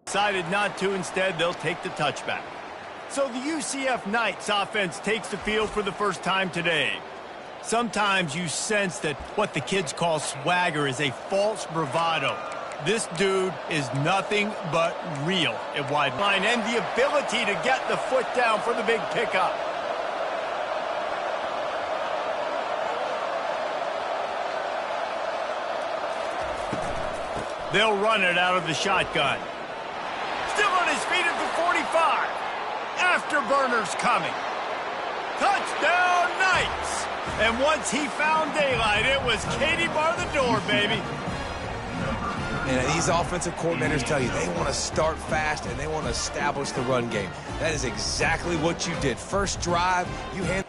Decided not to. Instead, they'll take the touchback. So the UCF Knights offense takes the field for the first time today. Sometimes you sense that what the kids call swagger is a false bravado. This dude is nothing but real at wide line, and the ability to get the foot down for the big pickup. They'll run it out of the shotgun. Still on his feet at the 45. Afterburners coming. Touchdown Knights! And once he found daylight, it was Katie bar the door, baby. And these offensive coordinators tell you they want to start fast and they want to establish the run game. That is exactly what you did. First drive, you hand.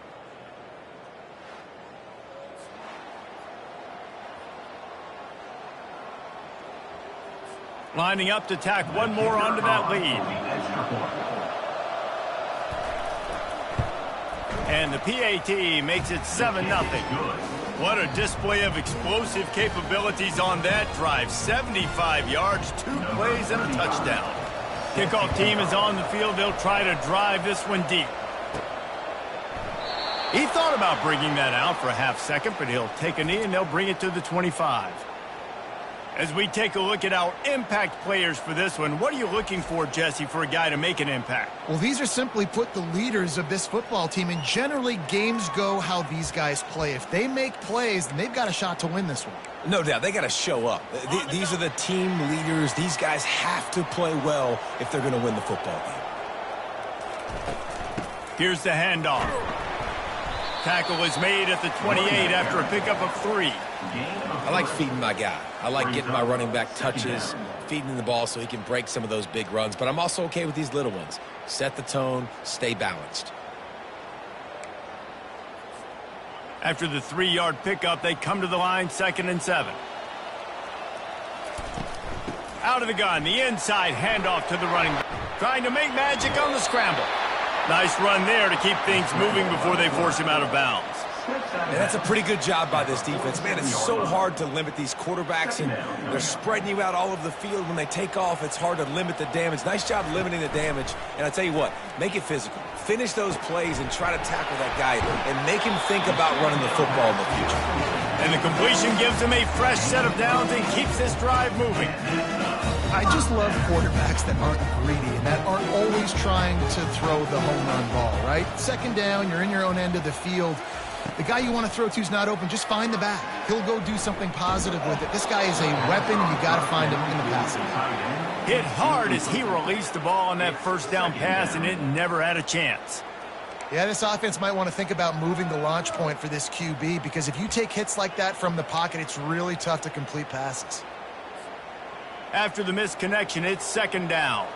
Lining up to tack one more onto that lead. And the PAT makes it 7-0. What a display of explosive capabilities on that drive. 75 yards, 2 plays, and a touchdown. Kickoff team is on the field. They'll try to drive this one deep. He thought about bringing that out for a half second, but he'll take a knee and they'll bring it to the 25. As we take a look at our impact players for this one, what are you looking for, Jesse, for a guy to make an impact? Well, these are simply put the leaders of this football team, and generally games go how these guys play. If they make plays, then they've got a shot to win this one. No doubt, they got to show up. These are the team leaders. These guys have to play well if they're going to win the football game. Here's the handoff. Tackle is made at the 28 after a pickup of 3. I like feeding my guy. I like getting my running back touches, feeding him the ball so he can break some of those big runs. But I'm also okay with these little ones. Set the tone, stay balanced. After the 3-yard pickup, they come to the line, 2nd and 7. Out of the gun, the inside handoff to the running back. Trying to make magic on the scramble. Nice run there to keep things moving before they force him out of bounds. And that's a pretty good job by this defense. Man, it's so hard to limit these quarterbacks, and they're spreading you out all over the field. When they take off, it's hard to limit the damage. Nice job limiting the damage. And I tell you what, make it physical. Finish those plays and try to tackle that guy and make him think about running the football in the future. And the completion gives him a fresh set of downs and keeps this drive moving. I just love quarterbacks that aren't greedy and that aren't always trying to throw the home run ball, right? 2nd down, you're in your own end of the field. The guy you want to throw to is not open. Just find the back. He'll go do something positive with it. This guy is a weapon, and you got to find him in the passing game. Hit hard as he released the ball on that first down pass, and it never had a chance. Yeah, this offense might want to think about moving the launch point for this QB, because if you take hits like that from the pocket, it's really tough to complete passes. After the missed connection, it's 2nd down.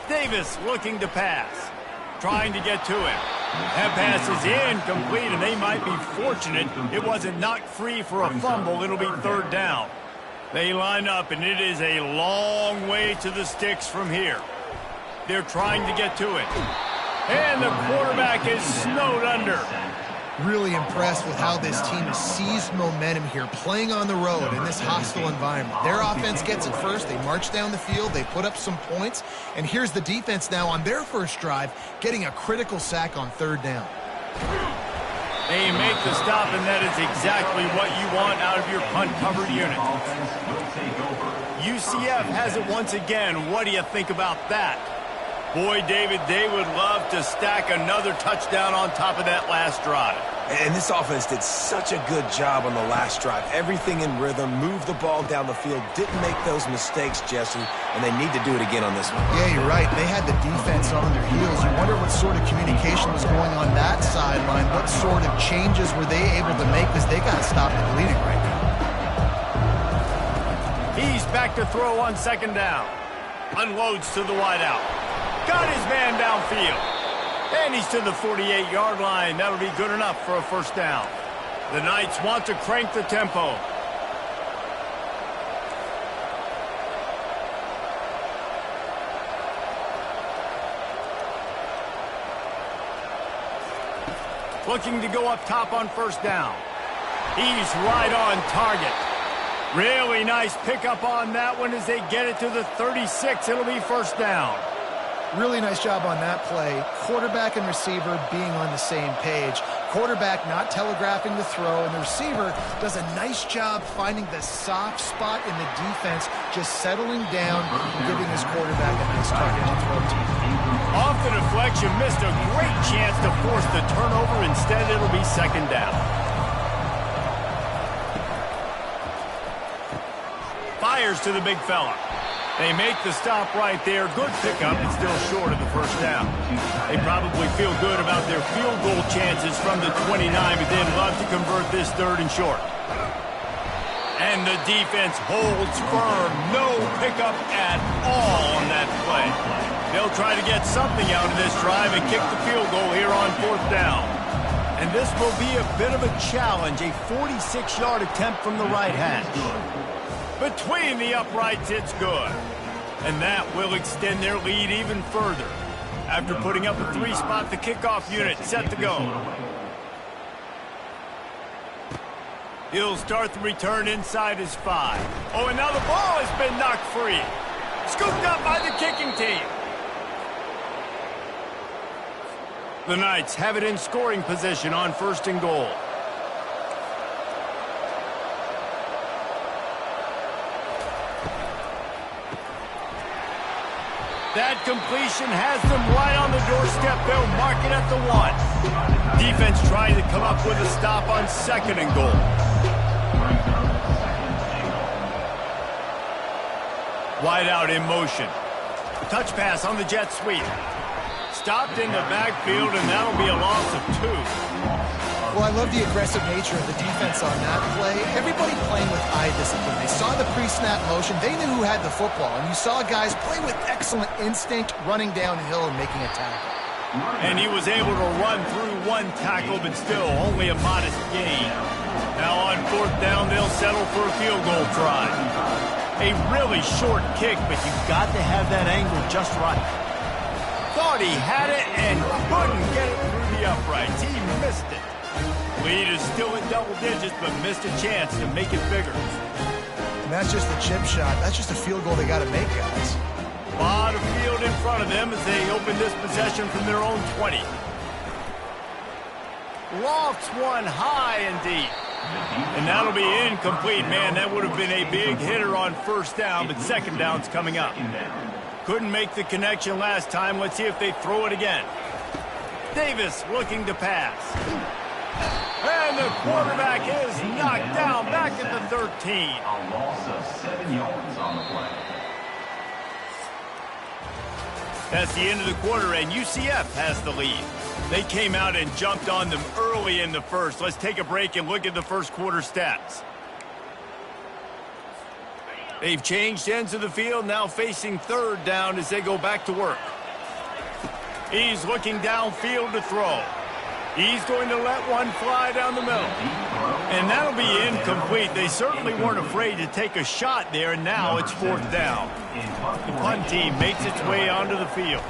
Davis looking to pass. Trying to get to him. That pass is incomplete, and they might be fortunate it wasn't knocked free for a fumble. It'll be 3rd down. They line up, and it is a long way to the sticks from here. They're trying to get to it. And the quarterback is snowed under. Really impressed with how this team has seized momentum here, playing on the road in this hostile environment. Their offense gets it first. They march down the field. They put up some points. And here's the defense now on their first drive, getting a critical sack on 3rd down. They make the stop, and that is exactly what you want out of your punt-covered unit. UCF has it once again. What do you think about that? Boy, David, they would love to stack another touchdown on top of that last drive. And this offense did such a good job on the last drive. Everything in rhythm, moved the ball down the field, didn't make those mistakes, Jesse, and they need to do it again on this one. Yeah, you're right. They had the defense on their heels. You wonder what sort of communication was going on that sideline. What sort of changes were they able to make, because they got to stop the bleeding right now. He's back to throw on 2nd down. Unloads to the wideout. Got his man downfield. And he's to the 48-yard line. That'll be good enough for a 1st down. The Knights want to crank the tempo. Looking to go up top on 1st down. He's right on target. Really nice pickup on that one as they get it to the 36. It'll be first down. Really nice job on that play. Quarterback and receiver being on the same page. Quarterback not telegraphing the throw, and the receiver does a nice job finding the soft spot in the defense, just settling down and giving his quarterback a nice target to throw to. Off the deflection, missed a great chance to force the turnover. Instead, it'll be second down. Fires to the big fella. They make the stop right there. Good pickup, but still short of the first down. They probably feel good about their field goal chances from the 29, but they'd love to convert this third and short. And the defense holds firm. No pickup at all on that play. They'll try to get something out of this drive and kick the field goal here on fourth down. And this will be a bit of a challenge, a 46-yard attempt from the right hash. Between the uprights, it's good. And that will extend their lead even further. After putting up a 3-spot, the kickoff unit set to go. He'll start the return inside his 5. Oh, and now the ball has been knocked free. Scooped up by the kicking team. The Knights have it in scoring position on first and goal. That completion has them right on the doorstep. They'll mark it at the 1. Defense trying to come up with a stop on second and goal. Wide out in motion. Touch pass on the jet sweep. Stopped in the backfield, and that'll be a loss of 2. Well, I love the aggressive nature of the defense on that play. Everybody playing with eye discipline. They saw the pre-snap motion. They knew who had the football. And you saw guys play with excellent instinct, running downhill and making a tackle. And he was able to run through one tackle, but still only a modest gain. Now on fourth down, they'll settle for a field goal try. A really short kick, but you've got to have that angle just right. Thought he had it and couldn't get it through the uprights. He missed it. Lead is still in double digits, but missed a chance to make it bigger. And that's just a chip shot. That's just a field goal they got to make, guys. A lot of field in front of them as they open this possession from their own 20. Lofts one high and deep. And that'll be incomplete. Man, that would have been a big hitter on first down, but second down's coming up. Couldn't make the connection last time. Let's see if they throw it again. Davis looking to pass. And the quarterback is knocked down back at the 13. A loss of 7 yards on the play. That's the end of the quarter, and UCF has the lead. They came out and jumped on them early in the first. Let's take a break and look at the first quarter stats. They've changed ends of the field, now facing third down as they go back to work. He's looking downfield to throw. He's going to let one fly down the middle. And that'll be incomplete. They certainly weren't afraid to take a shot there, and now it's fourth down. The punt team makes its way onto the field.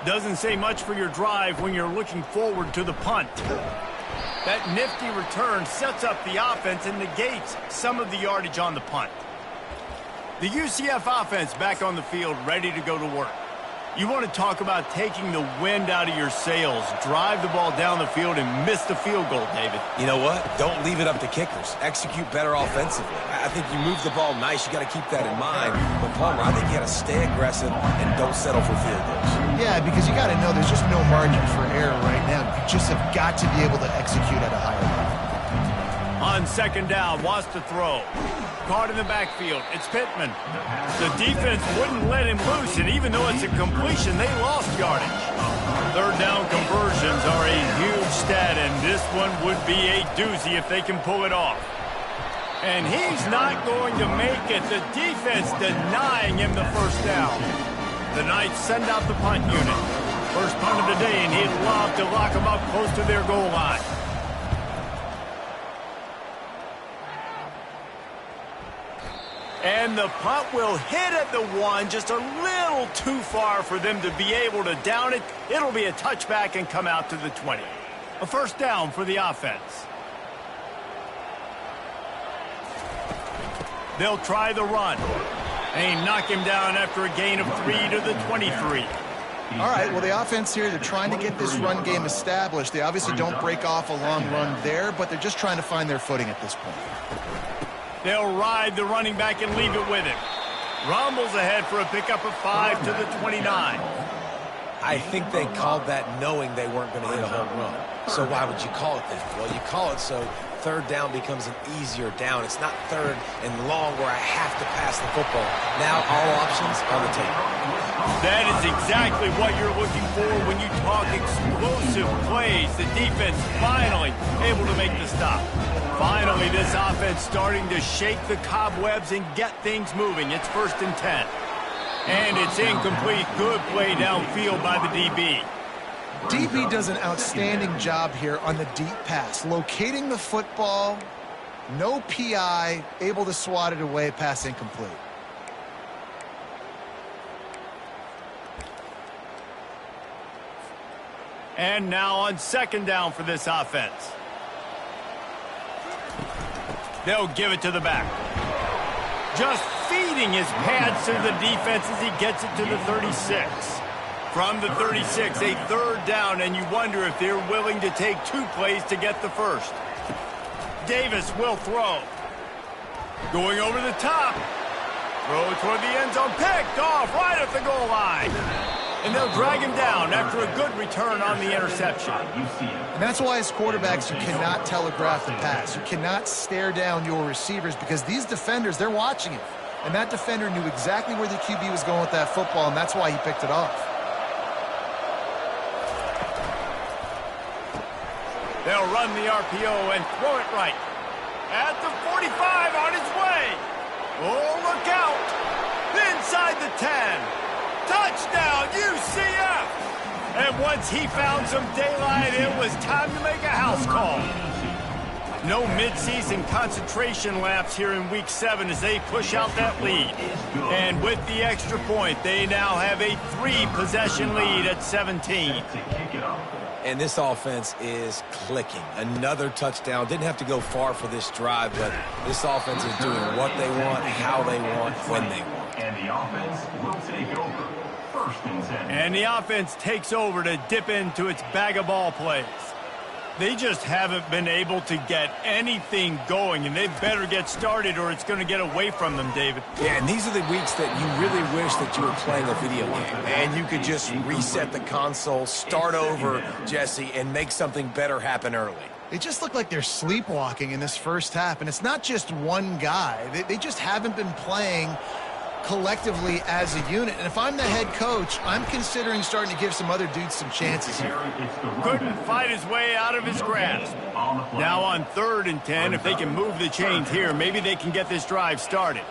Doesn't say much for your drive when you're looking forward to the punt. That nifty return sets up the offense and negates some of the yardage on the punt. The UCF offense back on the field, ready to go to work. You want to talk about taking the wind out of your sails. Drive the ball down the field and miss the field goal, David. You know what? Don't leave it up to kickers. Execute better offensively. I think you move the ball nice. You got to keep that in mind. But, Palmer, I think you got to stay aggressive and don't settle for field goals. Yeah, because you got to know there's just no margin for error right now. You just have got to be able to execute at a higher level. On second down, wants to throw. Caught in the backfield. It's Pittman. The defense wouldn't let him loose, and even though it's a completion, they lost yardage. Third down conversions are a huge stat, and this one would be a doozy if they can pull it off. And he's not going to make it. The defense denying him the first down. The Knights send out the punt unit. First punt of the day, and he'd love to lock them up close to their goal line. And the punt will hit at the 1, just a little too far for them to be able to down it. It'll be a touchback and come out to the 20. A first down for the offense. They'll try the run. They knock him down after a gain of 3 to the 23. All right, well, the offense here, they're trying to get this run game established. They obviously don't break off a long run there, but they're just trying to find their footing at this point. They'll ride the running back and leave it with him. Rumbles ahead for a pickup of 5 to the 29. I think they called that knowing they weren't going to hit a home run. So why would you call it that? Well, you call it so third down becomes an easier down. It's not third and long where I have to pass the football. Now all options on the table. That is exactly what you're looking for when you talk explosive plays. The defense finally able to make the stop. Finally, this offense starting to shake the cobwebs and get things moving. It's 1st and 10. And it's incomplete. Good play downfield by the DB. DB does an outstanding job here on the deep pass. Locating the football, no PI, able to swat it away, pass incomplete. And now on 2nd down for this offense. They'll give it to the back. Just feeding his pads to the defense as he gets it to the 36. From the 36, a 3rd down, and you wonder if they're willing to take 2 plays to get the first. Davis will throw. Going over the top. Throw toward the end zone. Picked off right at the goal line. And they'll drag him down after a good return on the interception. And that's why as quarterbacks, you cannot telegraph the pass. You cannot stare down your receivers because these defenders, they're watching it. And that defender knew exactly where the QB was going with that football, and that's why he picked it off. They'll run the RPO and throw it right. At the 45 on his way. Oh, look out. Inside the 10. Touchdown, UCF! And once he found some daylight, it was time to make a house call. No midseason concentration lapse here in Week 7 as they push out that lead. And with the extra point, they now have a 3-possession lead at 17. And this offense is clicking. Another touchdown. Didn't have to go far for this drive, but this offense is doing what they want, how they want, when they want. And the offense will take over. 1st and 10. And the offense takes over to dip into its bag of ball plays. They just haven't been able to get anything going, and they better get started or it's going to get away from them, David. Yeah, and these are the weeks that you really wish that you were playing a video game and you could just reset the console, start over, Jesse, and make something better happen early. They just look like they're sleepwalking in this first half, and it's not just one guy. They just haven't been playing collectively as a unit. And if I'm the head coach, I'm considering starting to give some other dudes some chances here. Couldn't fight his way out of his grasp. Now on 3rd and 10, if they can move the chains here, maybe they can get this drive started.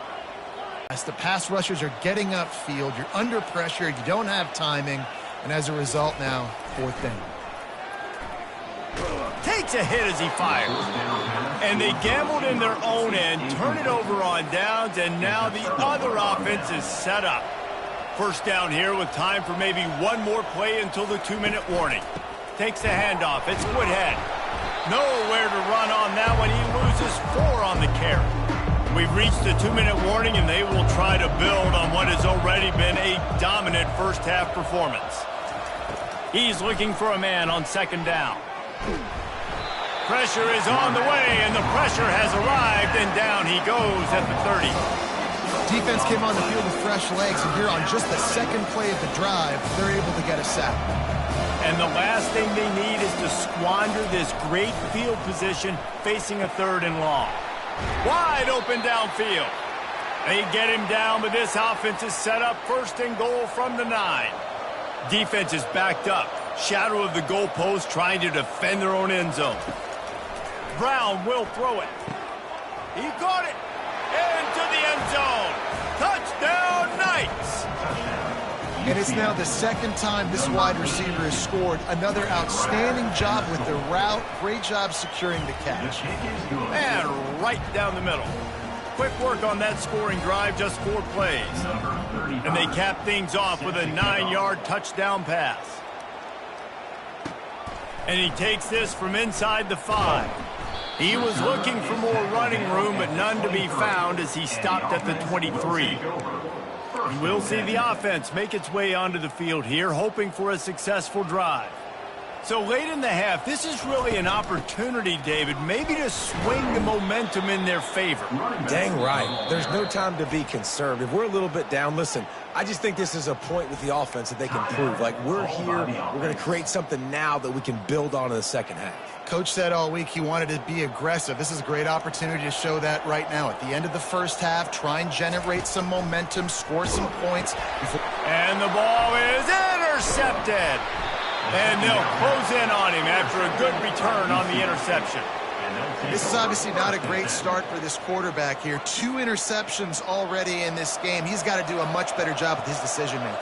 As the pass rushers are getting upfield, you're under pressure, you don't have timing, and as a result now, 4th down. Takes a hit as he fires. And they gambled in their own end, turn it over on downs, and now the other offense is set up. 1st down here with time for maybe one more play until the 2-minute warning. Takes the handoff. It's Woodhead. Nowhere to run on that one. He loses 4 on the carry. We've reached the 2-minute warning, and they will try to build on what has already been a dominant first-half performance. He's looking for a man on 2nd down. Pressure is on the way, and the pressure has arrived, and down he goes at the 30. Defense came on the field with fresh legs, and here on just the 2nd play of the drive, they're able to get a sack. And the last thing they need is to squander this great field position facing a 3rd and long. Wide open downfield. They get him down, but this offense is set up 1st and goal from the 9. Defense is backed up. Shadow of the goalpost trying to defend their own end zone. Brown will throw it. He caught it. Into the end zone. Touchdown, Knights. And it's now the 2nd time this wide receiver has scored. Another outstanding job with the route. Great job securing the catch. And right down the middle. Quick work on that scoring drive, just 4 plays. And they cap things off with a 9-yard touchdown pass. And he takes this from inside the 5. He was looking for more running room, but none to be found as he stopped at the 23. And we'll see the offense make its way onto the field here, hoping for a successful drive. So late in the half, this is really an opportunity, David, maybe to swing the momentum in their favor. Dang right. There's no time to be concerned. If we're a little bit down, listen, I just think this is a point with the offense that they can prove. Like, we're here, we're going to create something now that we can build on in the second half. Coach said all week he wanted to be aggressive. This is a great opportunity to show that right now. At the end of the first half, try and generate some momentum, score some points. And the ball is intercepted. And they'll close in on him after a good return on the interception. This is obviously not a great start for this quarterback here. 2 interceptions already in this game. He's got to do a much better job with his decision-making.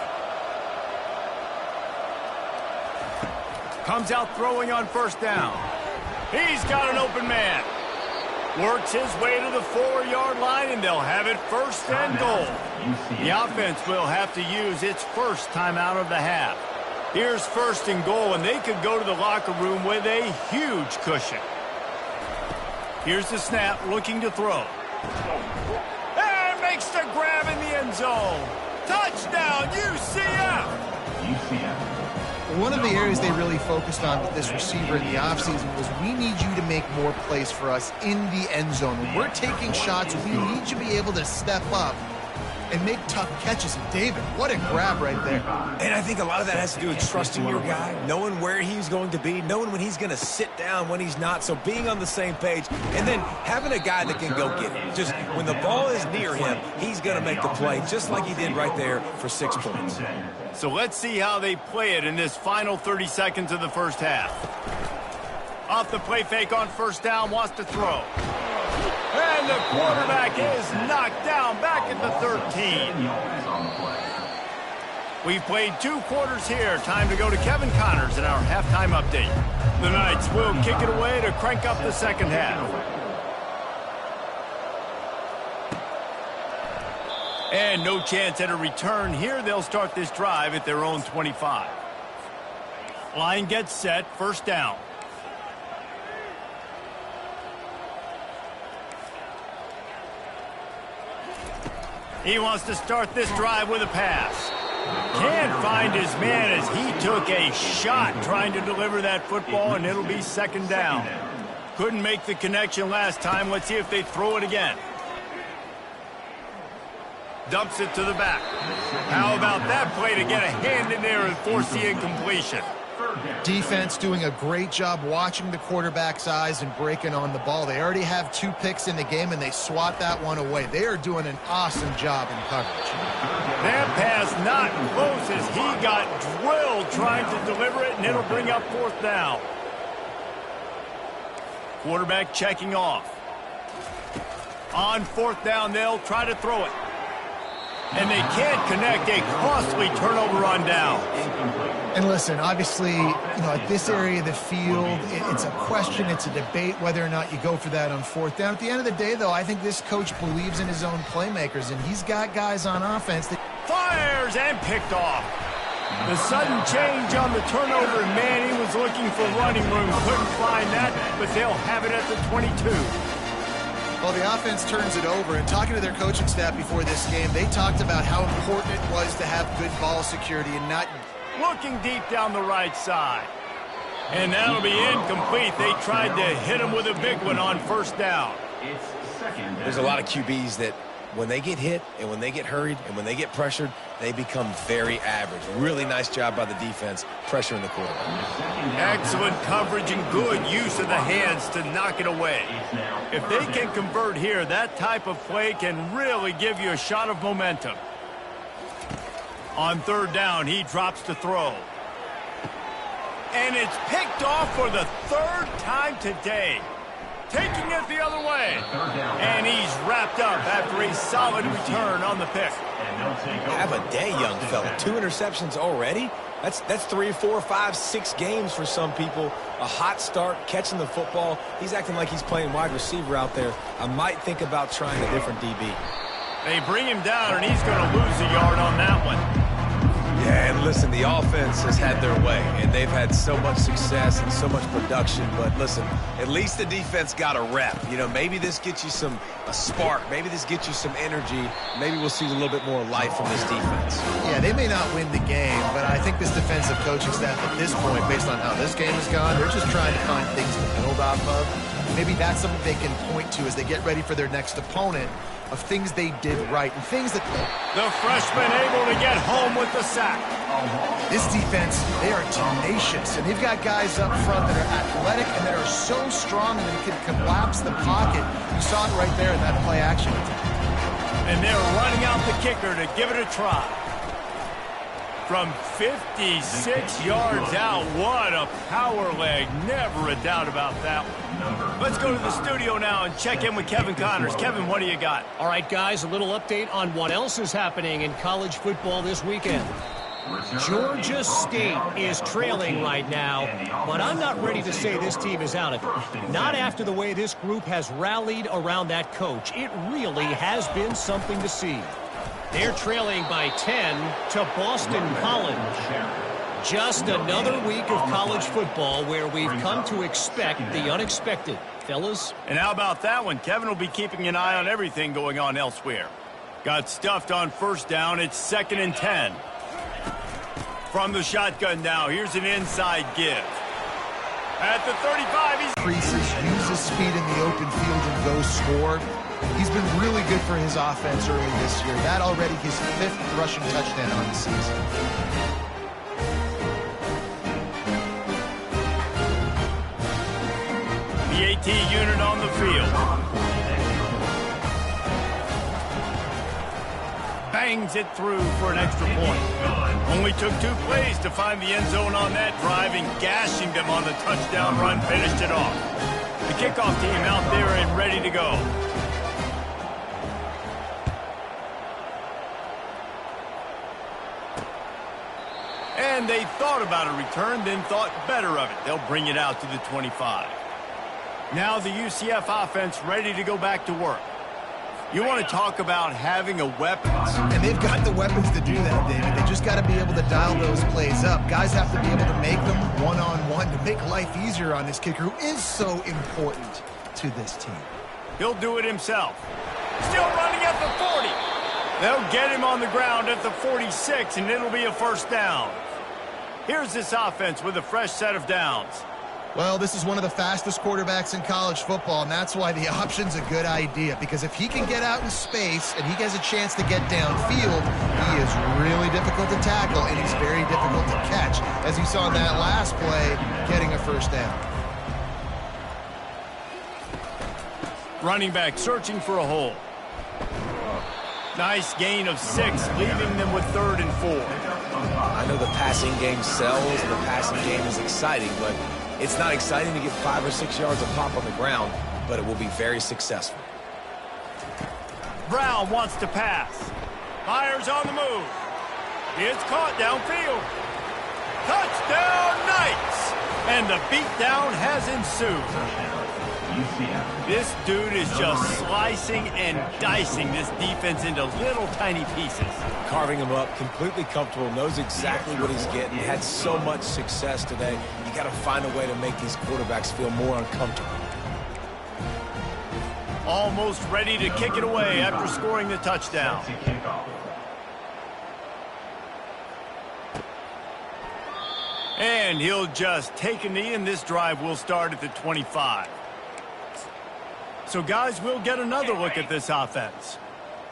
Comes out throwing on first down. He's got an open man. Works his way to the 4-yard line, and they'll have it first and goal. The offense will have to use its first timeout of the half. Here's first and goal, and they could go to the locker room with a huge cushion. Here's the snap, looking to throw. And makes the grab in the end zone. Touchdown, UCF! One of the areas they really focused on with this receiver in the offseason was we need you to make more plays for us in the end zone. When we're taking shots, we need you to be able to step up and make tough catches. And David, what a grab right there. And I think a lot of that has to do with trusting your guy, knowing where he's going to be, knowing when he's going to sit down, when he's not. So being on the same page, and then having a guy that can go get it. Just when the ball is near him, he's going to make the play, just like he did right there for 6 points. So let's see how they play it in this final 30 seconds of the first half. Off the play fake on first down, wants to throw. And the quarterback is knocked down back at the 13. We've played 2 quarters here. Time to go to Kevin Connors in our halftime update. The Knights will kick it away to crank up the second half. And no chance at a return here. They'll start this drive at their own 25. Line gets set, first down. He wants to start this drive with a pass. Can't find his man as he took a shot trying to deliver that football, and it'll be second down. Couldn't make the connection last time. Let's see if they throw it again. Dumps it to the back. How about that play to get a hand in there and force the incompletion? Defense doing a great job watching the quarterback's eyes and breaking on the ball. They already have 2 picks in the game, and they swat that one away. They are doing an awesome job in coverage. That pass not close as he got drilled trying to deliver it, and it'll bring up fourth down. Quarterback checking off. On fourth down, they'll try to throw it. And they can't connect. A costly turnover on down. And listen, obviously, at this area of the field, it's a question, it's a debate whether or not you go for that on fourth down. At the end of the day, though, I think this coach believes in his own playmakers, and he's got guys on offense that fires and picked off. The sudden change on the turnover, and man, he was looking for running room. Couldn't find that, but they'll have it at the 22. Well, the offense turns it over, and talking to their coaching staff before this game, they talked about how important it was to have good ball security and not looking deep down the right side. And that'll be incomplete. They tried to hit him with a big one on first down. There's a lot of QBs that when they get hit and when they get hurried and when they get pressured, they become very average. Really nice job by the defense pressuring the quarterback. Excellent coverage and good use of the hands to knock it away. If they can convert here, that type of play can really give you a shot of momentum. On third down, he drops to throw. And it's picked off for the 3rd time today. Taking it the other way. And he's wrapped up after a solid return on the pick. Have a day, young fella. 2 interceptions already? That's 3, 4, 5, 6 games for some people. A hot start, catching the football. He's acting like he's playing wide receiver out there. I might think about trying a different DB. They bring him down, and he's going to lose a yard on that one. Yeah, and listen, the offense has had their way, and they've had so much success and so much production. But listen, at least the defense got a rep. You know, maybe this gets you a spark. Maybe this gets you some energy. Maybe we'll see a little bit more life from this defense. Yeah, they may not win the game, but I think this defensive coaching staff at this point, based on how this game has gone, they're just trying to find things to build off of. Maybe that's something they can point to as they get ready for their next opponent, of things they did right and things that... The freshman able to get home with the sack. This defense, they are tenacious, and they've got guys up front that are athletic and that are so strong and they can collapse the pocket. You saw it right there in that play action. And they're running out the kicker to give it a try. From 56 yards out, what a power leg. Never a doubt about that one. Let's go to the studio now and check in with Kevin Connors. Kevin, what do you got? All right, guys, a little update on what else is happening in college football this weekend. Georgia State is trailing right now, but I'm not ready to say this team is out of it. Not after the way this group has rallied around that coach. It really has been something to see. They're trailing by 10 to Boston College. Just another week of college football where we've come to expect the unexpected. Fellas? And how about that one? Kevin will be keeping an eye on everything going on elsewhere. Got stuffed on first down. It's 2nd and 10. From the shotgun now, here's an inside give. At the 35, he's... Increases, uses speed in the open field and goes score. He's been really good for his offense early this year. That already his 5th rushing touchdown on the season. The AT unit on the field. Bangs it through for an extra point. Only took 2 plays to find the end zone on that drive, and gashing them on the touchdown run finished it off. The kickoff team out there and ready to go. And they thought about a return, then thought better of it. They'll bring it out to the 25. Now the UCF offense ready to go back to work. You want to talk about having a weapon. And they've got the weapons to do that, David. They just got to be able to dial those plays up. Guys have to be able to make them one-on-one to make life easier on this kicker, who is so important to this team. He'll do it himself. Still running at the 40. They'll get him on the ground at the 46, and it'll be a first down. Here's this offense with a fresh set of downs. Well, this is one of the fastest quarterbacks in college football, and that's why the option's a good idea, because if he can get out in space and he has a chance to get downfield, he is really difficult to tackle, and he's very difficult to catch, as you saw in that last play, getting a first down. Running back searching for a hole. Nice gain of 6, leaving them with 3rd and 4. I know the passing game sells and the passing game is exciting, but it's not exciting to get 5 or 6 yards of pop on the ground, but it will be very successful. Brown wants to pass. Myers on the move. It's caught downfield. Touchdown Knights! And the beatdown has ensued. This dude is just slicing and dicing this defense into little tiny pieces. Carving him up, completely comfortable, knows exactly what he's getting. Had so much success today. You got to find a way to make these quarterbacks feel more uncomfortable. Almost ready to kick it away after scoring the touchdown. And he'll just take a knee, and this drive will start at the 25. So, guys, we'll get another look at this offense.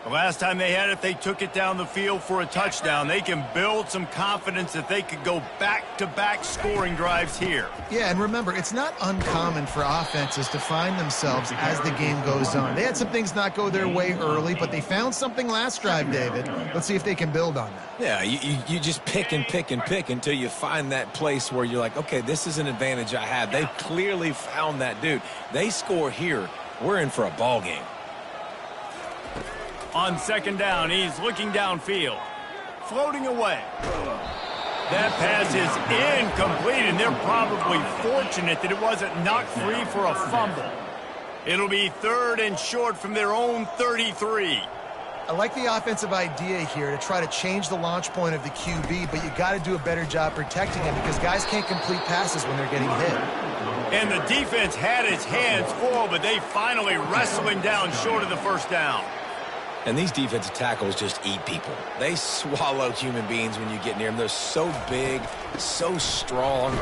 The last time they had it, they took it down the field for a touchdown. They can build some confidence that they could go back-to-back scoring drives here. Yeah, and remember, it's not uncommon for offenses to find themselves as the game goes on. They had some things not go their way early, but they found something last drive, David. Let's see if they can build on that. Yeah, you just pick and pick and pick until you find that place where you're like, okay, this is an advantage I have. They clearly found that dude. They score here. We're in for a ball game. On 2nd down, he's looking downfield. Floating away. That pass is incomplete, and they're probably fortunate that it wasn't knocked free for a fumble. It'll be 3rd and short from their own 33. I like the offensive idea here to try to change the launch point of the QB, but you got to do a better job protecting him because guys can't complete passes when they're getting hit. And the defense had its hands full, but they finally wrestle him down short of the first down. And these defensive tackles just eat people. They swallow human beings when you get near them. They're so big, so strong.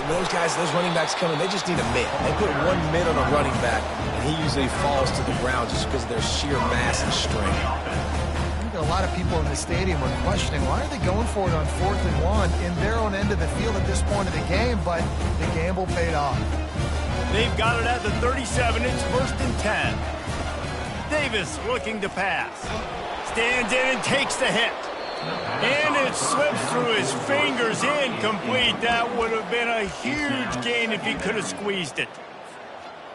Those guys, those running backs come in, they just need a mid. They put one mid on a running back, and he usually falls to the ground just because of their sheer mass and strength. I think a lot of people in the stadium are questioning, why are they going for it on 4th and 1 in their own end of the field at this point of the game, but the gamble paid off. They've got it at the 37. It's 1st and 10. Davis looking to pass. Stands in and takes the hit. And it slips through his fingers, incomplete. That would have been a huge gain if he could have squeezed it.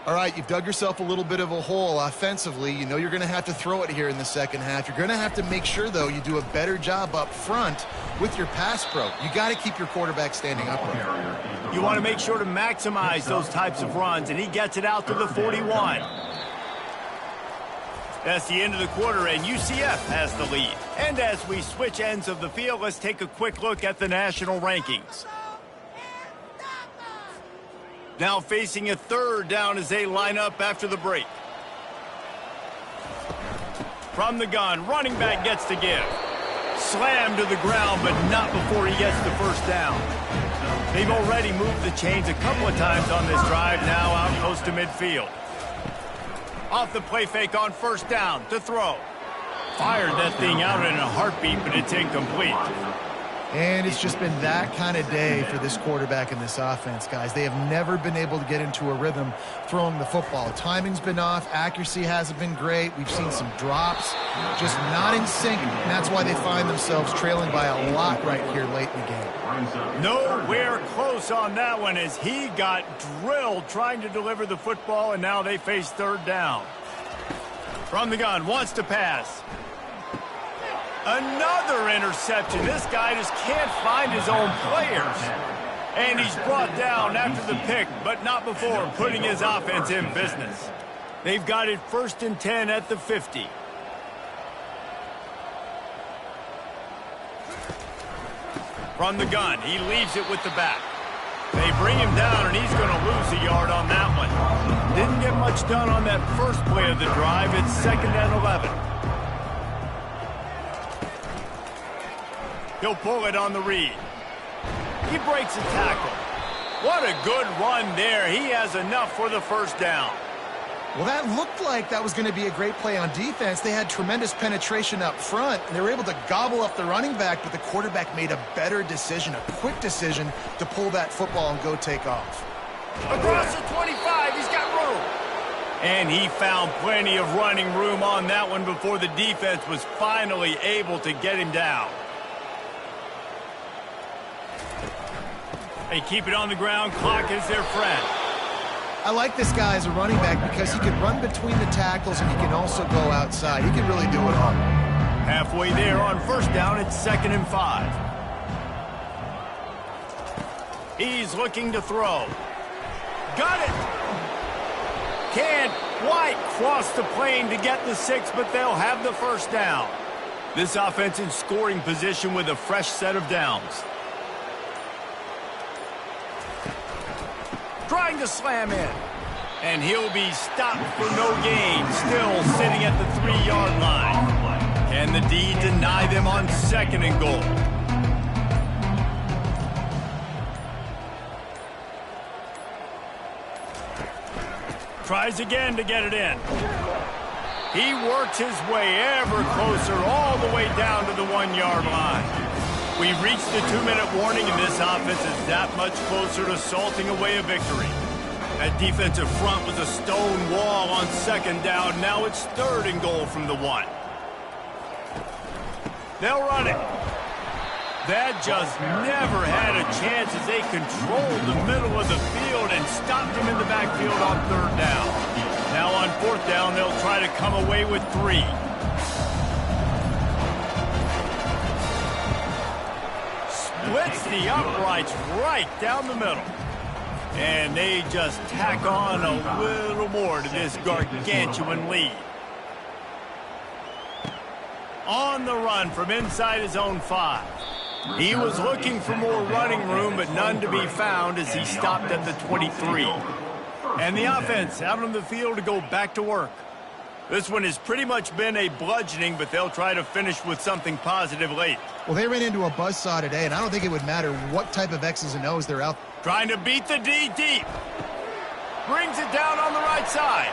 All right, you've dug yourself a little bit of a hole offensively. You know you're going to have to throw it here in the second half. You're going to have to make sure, though, you do a better job up front with your pass pro. You got to keep your quarterback standing upright. You want to make sure to maximize those types of runs, and he gets it out to the 41. That's the end of the quarter, and UCF has the lead. And as we switch ends of the field, let's take a quick look at the national rankings. Now facing a 3rd down as they line up after the break. From the gun, running back gets the give. Slammed to the ground, but not before he gets the first down. They've already moved the chains a couple of times on this drive, now out close to midfield. Off the play fake on 1st down to throw. Fired that thing out in a heartbeat, but it's incomplete. And it's just been that kind of day for this quarterback and this offense, guys. They have never been able to get into a rhythm throwing the football. Timing's been off. Accuracy hasn't been great. We've seen some drops, just not in sync. And that's why they find themselves trailing by a lot right here late in the game. Nowhere close on that one as he got drilled trying to deliver the football, and now they face 3rd down. From the gun, wants to pass. Another interception. This guy just can't find his own players. And he's brought down after the pick, but not before putting his offense in business. They've got it 1st and 10 at the 50. From the gun, he leaves it with the back. They bring him down, and he's going to lose a yard on that one. Didn't get much done on that first play of the drive. It's 2nd and 11. He'll pull it on the read. He breaks a tackle. What a good run there. He has enough for the 1st down. Well, that looked like that was going to be a great play on defense. They had tremendous penetration up front, and they were able to gobble up the running back, but the quarterback made a better decision, a quick decision to pull that football and go take off. Across the 25, he's got room. And he found plenty of running room on that one before the defense was finally able to get him down. They keep it on the ground. Clock is their friend. I like this guy as a running back because he can run between the tackles and he can also go outside. He can really do it all. Halfway there on 1st down, it's 2nd and 5. He's looking to throw. Got it! Can't quite cross the plane to get the 6, but they'll have the 1st down. This offense in scoring position with a fresh set of downs. Trying to slam in. And he'll be stopped for no gain. Still sitting at the 3-yard line. Can the D deny them on 2nd and goal? Tries again to get it in. He works his way ever closer all the way down to the 1-yard line. We've reached the 2-minute warning, and this offense is that much closer to salting away a victory. That defensive front was a stone wall on 2nd down. Now it's 3rd and goal from the 1. They'll run it. That just never had a chance as they controlled the middle of the field and stopped him in the backfield on 3rd down. Now on 4th down, they'll try to come away with 3. Splits the uprights right down the middle. And they just tack on a little more to this gargantuan lead. On the run from inside his own 5. He was looking for more running room, but none to be found as he stopped at the 23. And the offense out on the field to go back to work. This one has pretty much been a bludgeoning, but they'll try to finish with something positive late. Well, they ran into a buzzsaw today, and I don't think it would matter what type of X's and O's they're out. Trying to beat the D deep. Brings it down on the right side.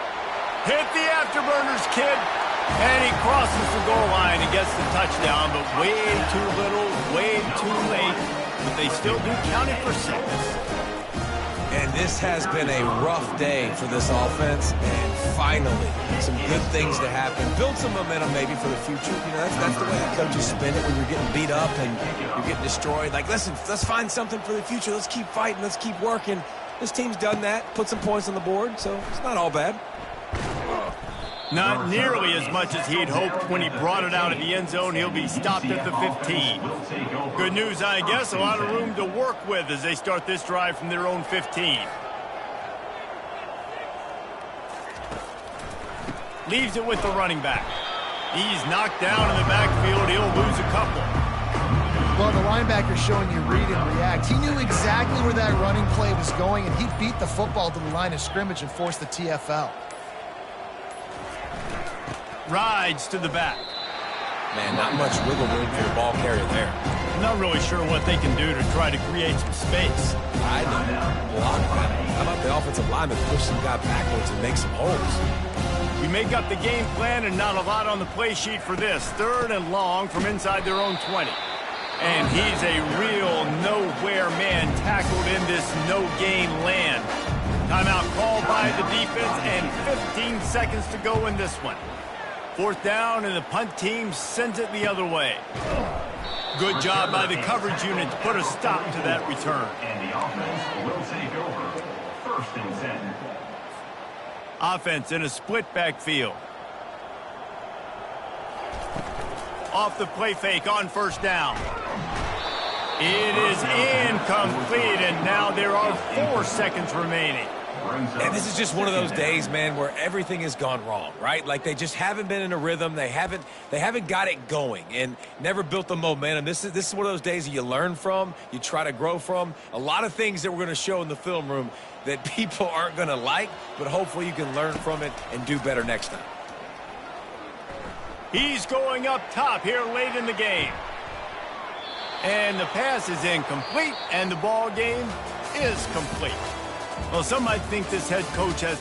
Hit the afterburners, kid. And he crosses the goal line and gets the touchdown, but way too little, way too late. But they still do count it for 6. And this has been a rough day for this offense, and finally, some good things to happen. Build some momentum maybe for the future. You know, that's the way the coaches spin it when you're getting beat up and you're getting destroyed. Like, listen, let's find something for the future. Let's keep fighting. Let's keep working. This team's done that, put some points on the board, so it's not all bad. Not nearly as much as he'd hoped when he brought it out of the end zone. He'll be stopped at the 15. Good news, I guess. A lot of room to work with as they start this drive from their own 15. Leaves it with the running back. He's knocked down in the backfield. He'll lose a couple. Well, the linebacker's showing you read and react. He knew exactly where that running play was going, and he beat the football to the line of scrimmage and forced the TFL. Rides to the back. Man, not much wiggle room for the ball carrier there. I'm not really sure what they can do to try to create some space. I know. Block that. How about the offensive lineman push some guy backwards and make some holes? We make up the game plan and not a lot on the play sheet for this. 3rd and long from inside their own 20. And he's a real nowhere man tackled in this no-gain land. Timeout called by the defense and 15 seconds to go in this one. 4th down, and the punt team sends it the other way. Good job by the coverage unit to put a stop to that return. And the offense will take over. 1st and 10. Offense in a split backfield. Off the play fake on 1st down. It is incomplete, and now there are 4 seconds remaining. And this is just one of those days, man, where everything has gone wrong, right? Like they just haven't been in a rhythm. They haven't got it going and never built the momentum. This is one of those days that you learn from, you try to grow from. A lot of things that we're going to show in the film room that people aren't going to like, but hopefully you can learn from it and do better next time. He's going up top here late in the game. And the pass is incomplete, and the ball game is complete. Well, some might think this head coach has